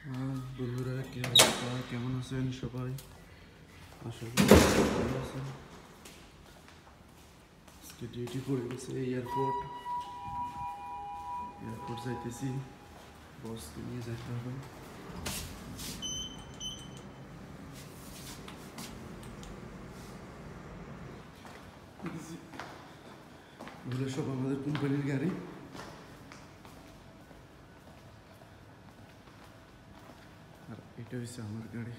বন্ধুরা কি অবস্থা, কেমন আছেন সবাই? আশা করি ভালো আছেন। আজকে ডিউটি পড়ে গেছে এয়ারপোর্ট যাইতেছি, বসকে নিয়ে যেতে হবে। এগুলো সব আমাদের কোম্পানির গাড়ি। আর এটা হচ্ছে আমার গাড়ি।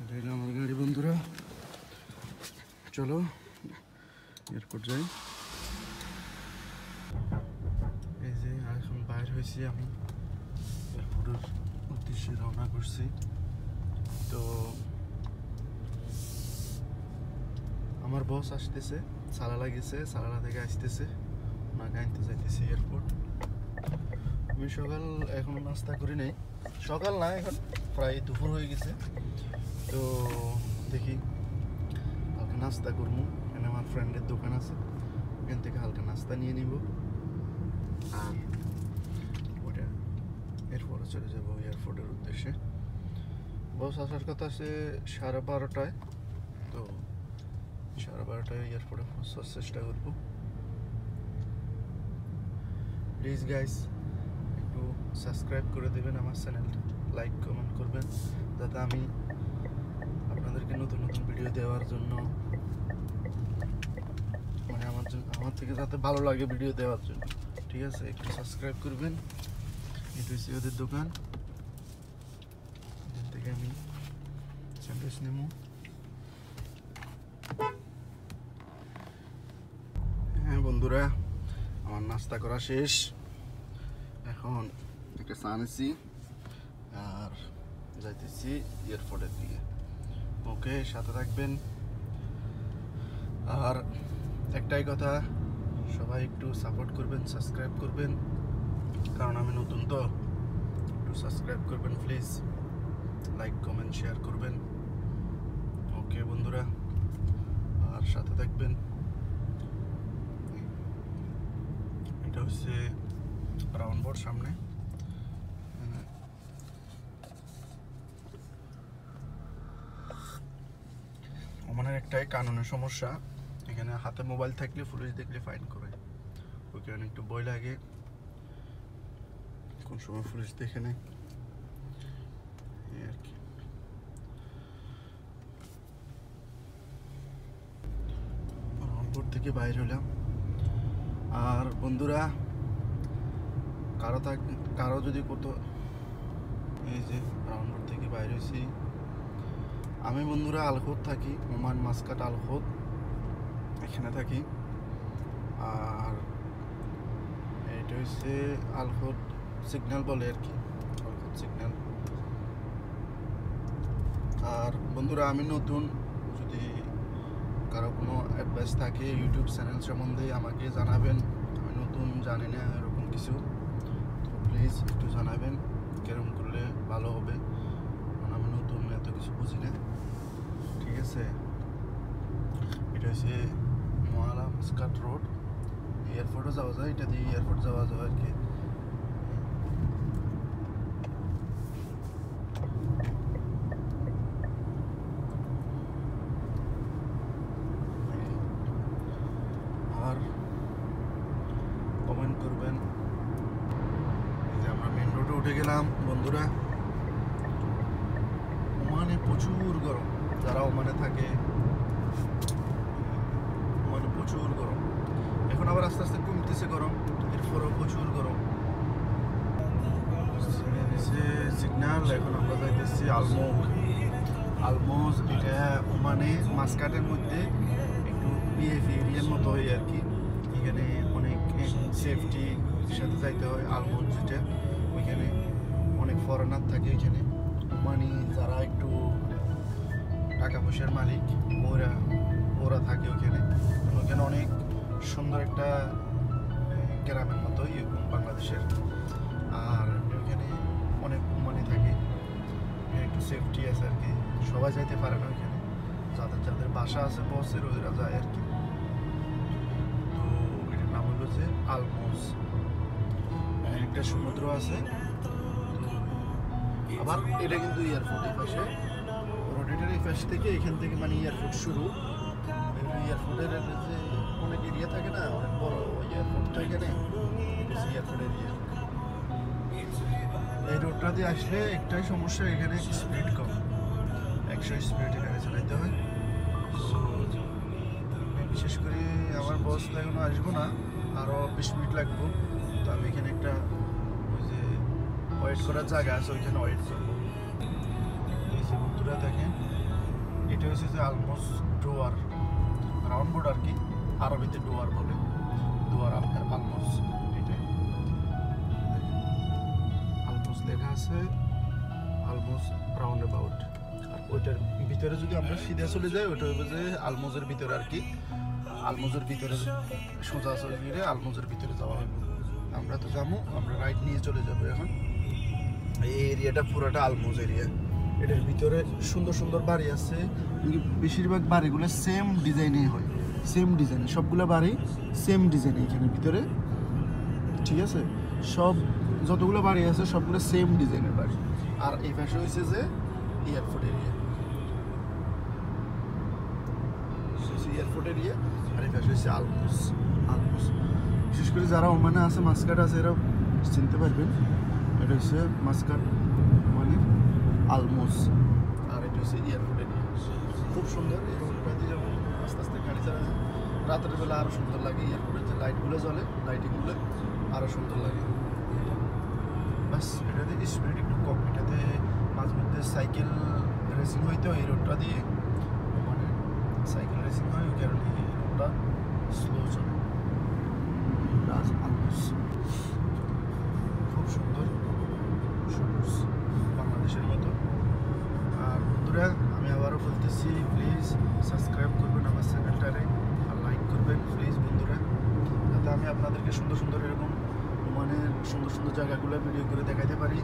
এটা হলো আমার গাড়ি। বন্ধুরা চলো এয়ারপোর্ট যাই। এই যে এখন বাইর হয়েছি, আমি এয়ারপোর্টের উদ্দেশ্যে রওনা করছি। তো আমার বস আসতেছে, সালালা গেছে, সালালা থেকে আসতেছে, ওনাকে আনতে যাইতেছি এয়ারপোর্ট। আমি সকাল এখন নাস্তা করি নাই, সকাল না, এখন প্রায় দুপুর হয়ে গেছে। তো দেখি হালকা নাস্তা করবো। এখানে আমার ফ্রেন্ডের দোকান আছে, ওখান থেকে হালকা নাস্তা নিয়ে নিব। আর ওটা এরপরে চলে যাবো এয়ারপোর্টের উদ্দেশ্যে। বস আসার কথা আছে 12:30টায়। তো 12:30টায় এয়ারপোর্টে পৌঁছার চেষ্টা করবো। প্লিজ গাইস একটু সাবস্ক্রাইব করে দেবেন আমার চ্যানেলটা, লাইক কমেন্ট করবেন, যাতে আমি আপনাদেরকে নতুন নতুন ভিডিও দেওয়ার জন্য, মানে আমার থেকে যাতে ভালো লাগে ভিডিও দেওয়ার জন্য, ঠিক আছে? একটু সাবস্ক্রাইব করবেন। এটা হচ্ছে ওদের দোকান, এখান থেকে আমি স্যান্ডউইচ নেব। হ্যাঁ বন্ধুরা, আমার নাস্তা করা শেষ, এখন একটা চা নিচ্ছি আর যাইতেছি এয়ারপোর্টের দিকে। ওকে, সাথে থাকবেন। আর একটাই কথা, সবাই একটু সাপোর্ট করবেন, সাবস্ক্রাইব করবেন, কারণ আমি নতুন, তো একটু সাবস্ক্রাইব করবেন প্লিজ, লাইক কমেন্ট শেয়ার করবেন। ওকে বন্ধুরা, আর সাথে থাকবেন। এটা হচ্ছে ব্রাউন বোর্ড সামনে। ওমানের একটাই কানুনের সমস্যা, এখানে হাতে মোবাইল থাকলে পুলিশ দেখলে ফাইন করে। ওইখানে একটু ভয় লাগে, কোন সময় পুলিশ দেখে নেয় এই আর কি। রংপুর থেকে বাইরে হলাম। আর বন্ধুরা, কারো যদি কোথাও, এই যে রাউন্ডবোর্ড থেকে বাইরে হয়েছি আমি। বন্ধুরা আলখোদ থাকি, ওমান মাসকাট আলখোদ, এখানে থাকি। আর এটা হচ্ছে আলখোদ সিগন্যাল বলে আর কি, আলখোদ সিগন্যাল। আর বন্ধুরা আমি নতুন, যদি কারো কোনো অ্যাডভাইস থাকে ইউটিউব চ্যানেল সম্বন্ধে আমাকে জানাবেন। আমি নতুন, জানি না এরকম কিছু, তো প্লিজ একটু জানাবেন কেরম করলে ভালো হবে, কারণ আমি নতুন, এত কিছু বুঝি না, ঠিক আছে? এটা হচ্ছে মোয়ালা মাসকাট রোড, এয়ারপোর্টও যাওয়া যায়, এটা দিয়ে এয়ারপোর্ট যাওয়া যায় আর কি। আর কমেন্ট করবেন। এই যে আমরা মেন রোডে উঠে গেলাম বন্ধুরা। ওমানে প্রচুর গরম, যারা ওমানে থাকে, ওমানে প্রচুর গরম। এখন আবার আস্তে আস্তে কমতেছে গরম, এরপরেও প্রচুর গরম। সিগন্যাল, এখন আমরা যাইতেছি আলমোগ। আলমোজ এটা ওমানে মাসকাটের মধ্যে একটু বিএফি এরিয়ার মতো হয় আর কি। এখানে অনেক সেফটির সাথে যাইতে হয়। আলমোজ যেটা, ওইখানে অনেক ফরেনার থাকে। এখানে ওমানি যারা একটু টাকা পয়সার মালিক, ওরা থাকে ওখানে। ওখানে অনেক সুন্দর একটা গ্রামের মতোই বাংলাদেশের। আর ওখানে অনেক ওমানি থাকে, একটু সেফটি আছে আর কি। সবাই যাইতে পারে না ওইখানে, যাদের যাদের বাসা আছে বসের, ওরা যায় আর কি। তো আলমোজ, একটা সমুদ্র আছে। আবার এটা কিন্তু এয়ারপোর্ট, এই পাশে রোডের এই পাশ থেকে, এখান থেকে মানে এয়ারপোর্ট শুরু। এয়ারপোর্টের যে অনেক এরিয়া থাকে না, অনেক বড় এয়ারপোর্ট থাকে না, এয়ারপোর্ট এরিয়া। এই রোডটা দিয়ে আসলে একটাই সমস্যা, এখানে স্পিড কম, 100 স্পিড এখানে চালাইতে হয়। বিশেষ করে আমার বস এখনো আসবো না, আরও 20 মিনিট লাগবো। তো আমি এখানে একটা ওই যে ওয়েট করার জায়গা আছে, ওইখানে ওয়েট করবো। এই যে বন্ধুরা দেখেন, এটা হচ্ছে যে আলমোজ ডোয়ার, রাউন্ড বোর্ড আর কি, আরবিতে ডোয়ার বলে, ডোয়ার আলমোজ। এটাই আলমোজ লেখা আছে, আলমোজ রাউন্ড অ্যাবাউট। আর ওইটার ভিতরে যদি আমরা সিধা চলে যাই, ওইটা হবে যে আলমোজের ভিতরে আর কি, আলমোজের ভিতরে সোজা চলে গেলে আলমোজের ভিতরে যাওয়া হবে। আমরা তো যাবো, আমরা রাইট নিয়ে চলে যাবো এখন। এই এরিয়াটা পুরোটা আলমোজ এরিয়া। এটার ভিতরে সুন্দর সুন্দর বাড়ি আছে, বেশিরভাগ বাড়িগুলো সেম ডিজাইনেই হয়, সেম ডিজাইন, সবগুলো বাড়ি সেম ডিজাইন এখানে ভিতরে, ঠিক আছে? সব যতগুলো বাড়ি আছে সবগুলো সেম ডিজাইনের বাড়ি। আর এই পাশে হয়েছে যে এয়ারপোর্ট এরিয়া, এয়ারপোর্ট এরিয়া, আর এই পাশে হচ্ছে আলমোজ। আলমোজ বিশেষ করে যারা ওমানে আছে, মাস্কাট আছে, এরা চিনতে পারবেন। এটা হচ্ছে মাস্কাট মানে আলমোজ, আর এটা হচ্ছে এয়ারপোর্ট এরিয়া। খুব সুন্দর, এই রোডটা দিয়ে যখন আস্তে আস্তে গাড়ি চালায়, রাতের বেলা আরও সুন্দর লাগে। এয়ারপোর্টের যে লাইটগুলো জ্বলে, লাইটিংগুলো আরও সুন্দর লাগে। বাস এটাতে স্পিড একটু কম, এটাতে মাঝে মধ্যে সাইকেল রেসিং হইতো এই রোডটা দিয়ে, মানে সাইকেল রেসিং হয়, ওই কারণে এই রোডটা স্লো চলে। খুব সুন্দর, সবুজ, বাংলাদেশের মতো। আর বন্ধুরা, আমি আবারও বলতেছি, প্লিজ সাবস্ক্রাইব করবেন আমার চ্যানেলটারে, আর লাইক করবেন প্লিজ বন্ধুরা, যাতে আমি আপনাদেরকে সুন্দর সুন্দর এরকম মানে সুন্দর সুন্দর জায়গাগুলো ভিডিও করে দেখাতে পারি।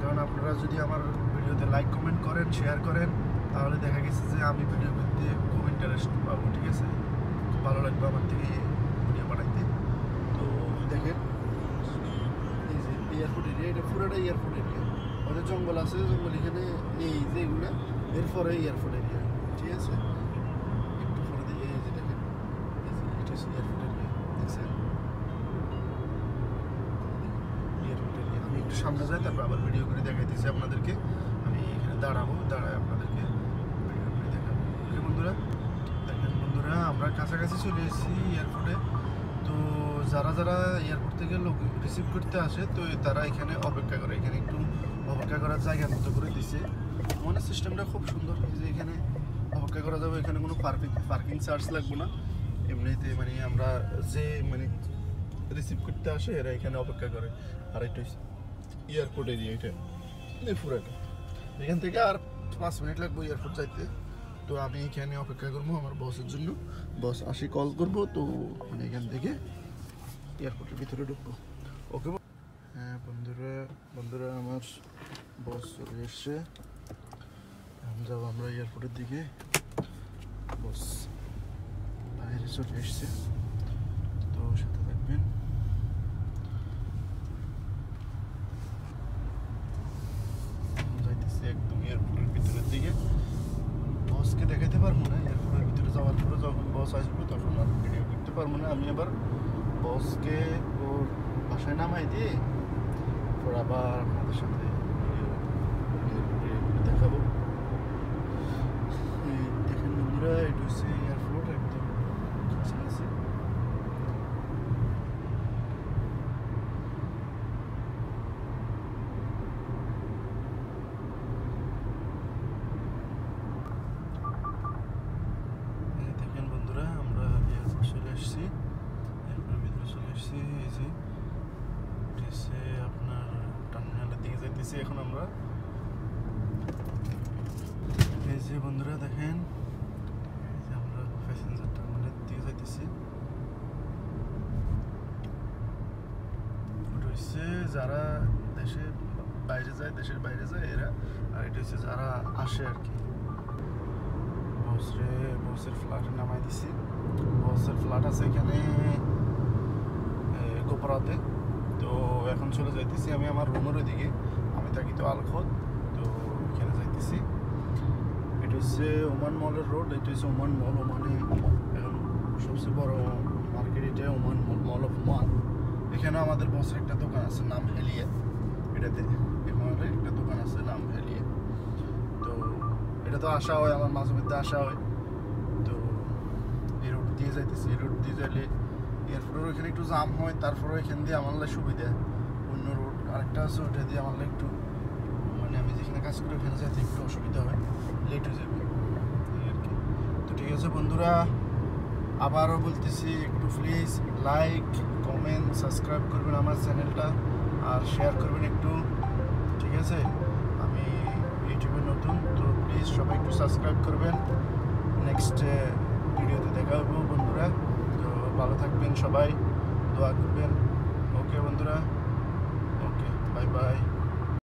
কারণ আপনারা যদি আমার ভিডিওতে লাইক কমেন্ট করেন, শেয়ার করেন, তাহলে দেখা গেছে যে আমি ভিডিও করতে খুব ইন্টারেস্ট পাবো, ঠিক আছে? খুব ভালো লাগবে আমার থেকে ভিডিও বানাইতে। তো দেখেন, এই যে এয়ারপোর্ট এরিয়া, এটা পুরোটা এয়ারপোর্ট এরিয়া। ওদের জঙ্গল আছে, জঙ্গল এখানে, এই যে এগুলো এরপরে এয়ারপোর্ট এরিয়া, ঠিক আছে? একটু পরে দিয়ে এই যে দেখেন, এটা হচ্ছে এয়ারপোর্ট এরিয়া, দেখছেন? Airport area. আমি একটু সামনে যাই, তারপর আবার ভিডিও করে দেখাইতেছি আপনাদেরকে। আমি এখানে দাঁড়াবো, দাঁড়ায় আপনাদেরকে ভিডিও করে দেখাবো। ওকে বন্ধুরা, দেখেন বন্ধুরা, আমরা কাছাকাছি চলে এসেছি এয়ারপোর্টে। তো যারা যারা এয়ারপোর্ট থেকে লোক রিসিভ করতে আসে, তো তারা এখানে অপেক্ষা করে। এখানে একটু অপেক্ষা করার জায়গার মতো করে দিছে, মানে সিস্টেমটা খুব সুন্দর। এই যে এখানে অপেক্ষা করা যাবে, এখানে কোনো পার্কিং চার্জ লাগবে না এমনিতে। মানে আমরা যে মানে রিসিভ করতে আসে, এরা এখানে অপেক্ষা করে। আর এটা এয়ারপোর্ট এরিয়া, এটা পুরোটা। এখান থেকে আর 5 মিনিট লাগবে এয়ারপোর্ট যাইতে। তো আমি এখানে অপেক্ষা করবো আমার বসের জন্য, বস আসি কল করবো, তো মানে এখান থেকে এয়ারপোর্টের ভিতরে ঢুকবো। ওকে হ্যাঁ বন্ধুরা, আমার বস চলে এসছে, যাবো আমরা এয়ারপোর্টের দিকে। বস বাইরে চলে এসছে, তো সাথে থাকবেন। যাইতেছি একদম এয়ারপোর্টের ভিতরের দিকে। বসকে দেখাতে পারবো না, এয়ারপোর্টের ভিতরে যাওয়ার পরে যখন বস আসবে তখন আর ভিডিও করতে পারবো না। আমি আবার বসকে ওর বাসায় নামাই দিয়ে পর আবার আপনাদের সাথে দেখাবো। দেখেন বন্ধুরা, এটা হচ্ছে এয়ারপোর্ট, একদম কাছাকাছি। দেখেন বন্ধুরা, আমরা এয়ারপোর্ট চলে এসেছি, এয়ারপোর্টের ভিতরে চলে এসেছি। এই যে হচ্ছে আপনার টার্মিনালের দিকে যাইতেছি এখন আমরা। এই যে বন্ধুরা দেখেন, এই যে আমরা প্যাসেঞ্জার টার্মিনালের দিকে যাইতেছি। ওটা হচ্ছে যারা দেশের বাইরে যায় এরা, আর এটা হচ্ছে যারা আসে আর কি। বসের ফ্ল্যাটে নামাই দিছি। বসের ফ্ল্যাট আছে এখানে আলপরাতে। তো এখন চলে যাইতেছি আমি আমার রুমের ওইদিকে। আমি থাকি তো আলখদ, তো এখানে যাইতেছি। এটা হচ্ছে ওমান মলের রোড, এটা হচ্ছে ওমান মল। ওমানে এখন সবচেয়ে বড় মার্কেট এটা ওমান মল অফ ওমান। এখানে আমাদের বসের একটা দোকান আছে নাম হেলিয়া। এটাতে এখানে একটা দোকান আছে নাম হেলিয়া। তো এটা তো আসা হয়, আমার মাঝে মধ্যে আসা হয়। তো এই রোড দিয়ে যাইতেছি। এই রোড দিয়ে যাইলে এরপরেও এখানে একটু জাম হয়, তারপরেও এখান দিয়ে আমার লাগে সুবিধা। অন্য রোড আরেকটা আছে, ওটা দিয়ে আমার একটু মানে আমি যেখানে কাজ করি ওখানে যাইতে একটু অসুবিধা হয়, লেট হয়ে যাবে এই আর কি। তো ঠিক আছে বন্ধুরা, আবারও বলতেছি একটু প্লিজ লাইক, কমেন্ট, সাবস্ক্রাইব করবেন আমার চ্যানেলটা, আর শেয়ার করবেন একটু, ঠিক আছে? আমি ইউটিউবে নতুন, তো প্লিজ সবাই একটু সাবস্ক্রাইব করবেন। নেক্সট ভিডিওতে দেখা হবে বন্ধুরা। তো ভালো থাকবেন সবাই, দোয়া করবেন।